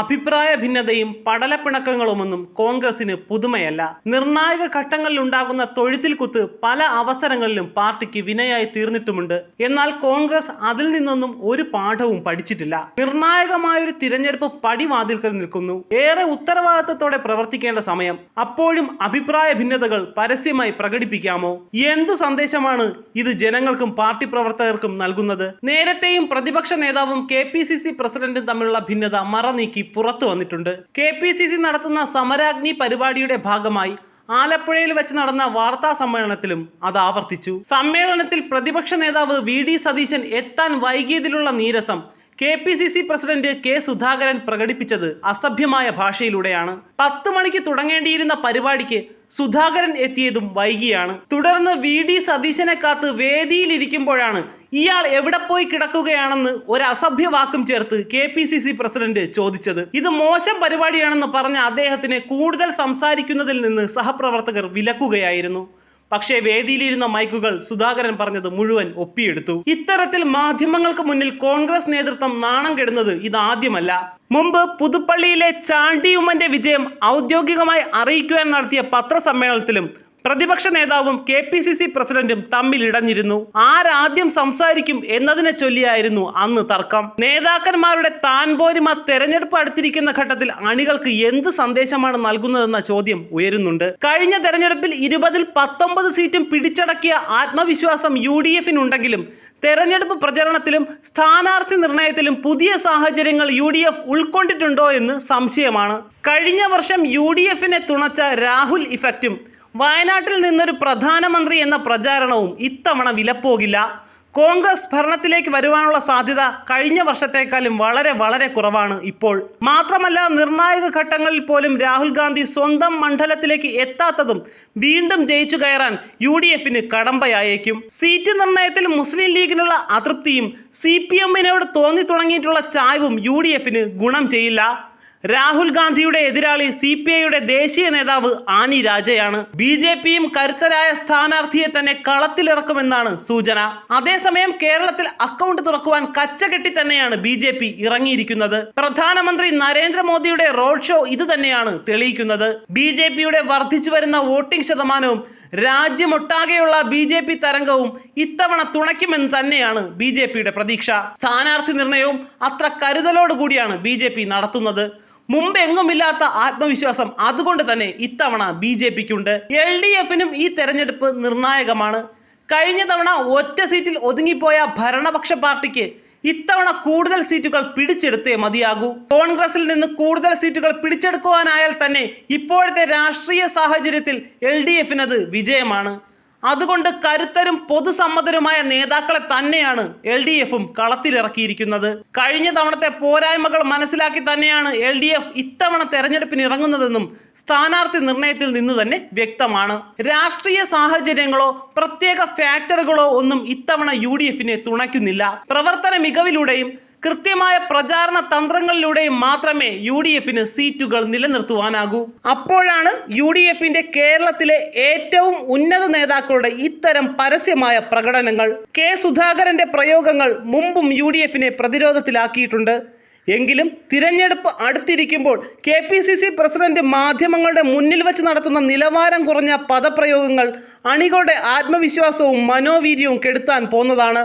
അഭിപ്രായ ഭിന്നതയും പടലപ്പിണക്കങ്ങളുമൊന്നും കോൺഗ്രസിന് പുതുമയല്ല. നിർണായക ഘട്ടങ്ങളിൽ ഉണ്ടാകുന്ന തൊഴുത്തിൽ കുത്ത് പല അവസരങ്ങളിലും പാർട്ടിക്ക് വിനയായി തീർന്നിട്ടുമുണ്ട്. എന്നാൽ കോൺഗ്രസ് അതിൽ നിന്നൊന്നും ഒരു പാഠവും പഠിച്ചിട്ടില്ല. നിർണായകമായൊരു തിരഞ്ഞെടുപ്പ് പടിവാതിൽക്കൽ നിൽക്കുന്നു. ഏറെ ഉത്തരവാദിത്തത്തോടെ പ്രവർത്തിക്കേണ്ട സമയം. അപ്പോഴും അഭിപ്രായ ഭിന്നതകൾ പരസ്യമായി പ്രകടിപ്പിക്കാമോ? എന്തു സന്ദേശമാണ് ഇത് ജനങ്ങൾക്കും പാർട്ടി പ്രവർത്തകർക്കും നൽകുന്നത്? നേരത്തെയും പ്രതിപക്ഷ നേതാവും KPCC പ്രസിഡന്റും തമ്മിലുള്ള ഭിന്നത മറനീക്കി പുറത്തു വന്നിട്ടുണ്ട്. KPCC നടത്തുന്ന സമരാഗ്നി പരിപാടിയുടെ ഭാഗമായി ആലപ്പുഴയിൽ വെച്ച് നടന്ന വാർത്താ സമ്മേളനത്തിലും അത് ആവർത്തിച്ചു. സമ്മേളനത്തിൽ പ്രതിപക്ഷ നേതാവ് VD സതീശൻ എത്താൻ വൈകിയതിലുള്ള നീരസം KPCC പ്രസിഡന്റ് K സുധാകരൻ പ്രകടിപ്പിച്ചത് അസഭ്യമായ ഭാഷയിലൂടെയാണ്. 10 മണിക്ക് തുടങ്ങേണ്ടിയിരുന്ന പരിപാടിക്ക് സുധാകരൻ എത്തിയതും വൈകിയാണ്. തുടർന്ന് VD സതീശനെ കാത്ത് വേദിയിലിരിക്കുമ്പോഴാണ് ഇയാൾ എവിടെ പോയി കിടക്കുകയാണെന്ന് ഒരു അസഭ്യ വാക്കും ചേർത്ത് KPCC പ്രസിഡന്റ് ചോദിച്ചത്. ഇത് മോശം പരിപാടിയാണെന്ന് പറഞ്ഞ അദ്ദേഹത്തിനെ കൂടുതൽ സംസാരിക്കുന്നതിൽ നിന്ന് സഹപ്രവർത്തകർ വിലക്കുകയായിരുന്നു. പക്ഷേ വേദിയിലിരുന്ന മൈക്കുകൾ സുധാകരൻ പറഞ്ഞത് മുഴുവൻ ഒപ്പിയെടുത്തു. ഇത്തരത്തിൽ മാധ്യമങ്ങൾക്ക് മുന്നിൽ കോൺഗ്രസ് നേതൃത്വം നാണം കെടുന്നത് ഇതാദ്യമല്ല. മുമ്പ് പുതുപ്പള്ളിയിലെ ചാണ്ടിയുമ്മന്റെ വിജയം ഔദ്യോഗികമായി അറിയിക്കുവാൻ നടത്തിയ പത്രസമ്മേളനത്തിലും പ്രതിപക്ഷ നേതാവും KPCC പ്രസിഡന്റും തമ്മിൽ ഇടഞ്ഞിരുന്നു. ആരാദ്യം സംസാരിക്കും എന്നതിനെ ചൊല്ലിയായിരുന്നു അന്ന് തർക്കം. നേതാക്കന്മാരുടെ താൻപോരിമ തെരഞ്ഞെടുപ്പ് അടുത്തിരിക്കുന്ന ഘട്ടത്തിൽ അണികൾക്ക് എന്ത് സന്ദേശമാണ് നൽകുന്നതെന്ന ചോദ്യം ഉയരുന്നുണ്ട്. കഴിഞ്ഞ തെരഞ്ഞെടുപ്പിൽ 20-ൽ 19 സീറ്റും പിടിച്ചടക്കിയ ആത്മവിശ്വാസം UDF-നുണ്ടെങ്കിലും തെരഞ്ഞെടുപ്പ് പ്രചരണത്തിലും സ്ഥാനാർത്ഥി നിർണയത്തിലും പുതിയ സാഹചര്യങ്ങൾ UDF ഉൾക്കൊണ്ടിട്ടുണ്ടോ എന്ന് സംശയമാണ്. കഴിഞ്ഞ വർഷം UDF-നെ തുണച്ച രാഹുൽ ഇഫക്റ്റും വയനാട്ടിൽ നിന്നൊരു പ്രധാനമന്ത്രി എന്ന പ്രചാരണവും ഇത്തവണ വിലപ്പോകില്ല. കോൺഗ്രസ് ഭരണത്തിലേക്ക് വരുവാനുള്ള സാധ്യത കഴിഞ്ഞ വർഷത്തേക്കാളും വളരെ കുറവാണ് ഇപ്പോൾ. മാത്രമല്ല, നിർണായക ഘട്ടങ്ങളിൽ പോലും രാഹുൽ ഗാന്ധി സ്വന്തം മണ്ഡലത്തിലേക്ക് എത്താത്തതും വീണ്ടും ജയിച്ചു കയറാൻ UDF-ന് കടമ്പയായേക്കും. സീറ്റ് നിർണയത്തിൽ മുസ്ലിം ലീഗിനുള്ള അതൃപ്തിയും CPM-നോട് തോന്നി തുടങ്ങിയിട്ടുള്ള ചായ്വും UDF-ന് ഗുണം ചെയ്യില്ല. രാഹുൽ ഗാന്ധിയുടെ എതിരാളി CPI-യുടെ ദേശീയ നേതാവ് ആനി രാജയാണ്. BJP-യും കരുത്തരായ സ്ഥാനാർത്ഥിയെ തന്നെ കളത്തിലിറക്കുമെന്നാണ് സൂചന. അതേസമയം കേരളത്തിൽ അക്കൗണ്ട് തുറക്കുവാൻ കച്ചകെട്ടി തന്നെയാണ് BJP ഇറങ്ങിയിരിക്കുന്നത്. പ്രധാനമന്ത്രി നരേന്ദ്രമോദിയുടെ റോഡ് ഷോ ഇത് തന്നെയാണ് തെളിയിക്കുന്നത്. BJP-യുടെ വർദ്ധിച്ചു വരുന്ന വോട്ടിംഗ് ശതമാനവും രാജ്യമൊട്ടാകെയുള്ള BJP തരംഗവും ഇത്തവണ തുണയ്ക്കുമെന്ന് തന്നെയാണ് BJP-യുടെ പ്രതീക്ഷ. സ്ഥാനാർത്ഥി നിർണയവും അത്ര കരുതലോടുകൂടിയാണ് BJP നടത്തുന്നത്. മുമ്പെങ്ങുമില്ലാത്ത ആത്മവിശ്വാസം അതുകൊണ്ട് തന്നെ ഇത്തവണ BJP-ക്കുണ്ട്. LDF-നും ഈ തെരഞ്ഞെടുപ്പ് നിർണായകമാണ്. കഴിഞ്ഞ തവണ ഒറ്റ സീറ്റിൽ ഒതുങ്ങിപ്പോയ ഭരണപക്ഷ പാർട്ടിക്ക് ഇത്തവണ കൂടുതൽ സീറ്റുകൾ പിടിച്ചെടുത്തേ മതിയാകൂ. കോൺഗ്രസിൽ നിന്ന് കൂടുതൽ സീറ്റുകൾ പിടിച്ചെടുക്കുവാനായാൽ തന്നെ ഇപ്പോഴത്തെ രാഷ്ട്രീയ സാഹചര്യത്തിൽ LDF-നത് വിജയമാണ്. അതുകൊണ്ട് കരുത്തരും പൊതുസമ്മതരുമായ നേതാക്കളെ തന്നെയാണ് LDF-ഉം കളത്തിലിറക്കിയിരിക്കുന്നത്. കഴിഞ്ഞ തവണത്തെ പോരായ്മകൾ മനസ്സിലാക്കി തന്നെയാണ് LDF ഇത്തവണ തെരഞ്ഞെടുപ്പിന് ഇറങ്ങുന്നതെന്നും സ്ഥാനാർത്ഥി നിർണയത്തിൽ നിന്ന് തന്നെ വ്യക്തമാണ്. രാഷ്ട്രീയ സാഹചര്യങ്ങളോ പ്രത്യേക ഫാക്ടറുകളോ ഒന്നും ഇത്തവണ UDF-നെ തുണയ്ക്കുന്നില്ല. പ്രവർത്തന മികവിലൂടെയും കൃത്യമായ പ്രചാരണ തന്ത്രങ്ങളിലൂടെയും മാത്രമേ UDF-ന് സീറ്റുകൾ നിലനിർത്തുവാനാകൂ. അപ്പോഴാണ് UDF-ന്റെ കേരളത്തിലെ ഏറ്റവും ഉന്നത നേതാക്കളുടെ ഇത്തരം പരസ്യമായ പ്രകടനങ്ങൾ. K സുധാകരന്റെ പ്രയോഗങ്ങൾ മുമ്പും UDF-നെ പ്രതിരോധത്തിലാക്കിയിട്ടുണ്ട്. എങ്കിലും തിരഞ്ഞെടുപ്പ് അടുത്തിരിക്കുമ്പോൾ KPCC പ്രസിഡന്റ് മാധ്യമങ്ങളുടെ മുന്നിൽ വെച്ച് നടത്തുന്ന നിലവാരം കുറഞ്ഞ പദപ്രയോഗങ്ങൾ അണികളുടെ ആത്മവിശ്വാസവും മനോവീര്യവും കെടുത്താൻ പോന്നതാണ്.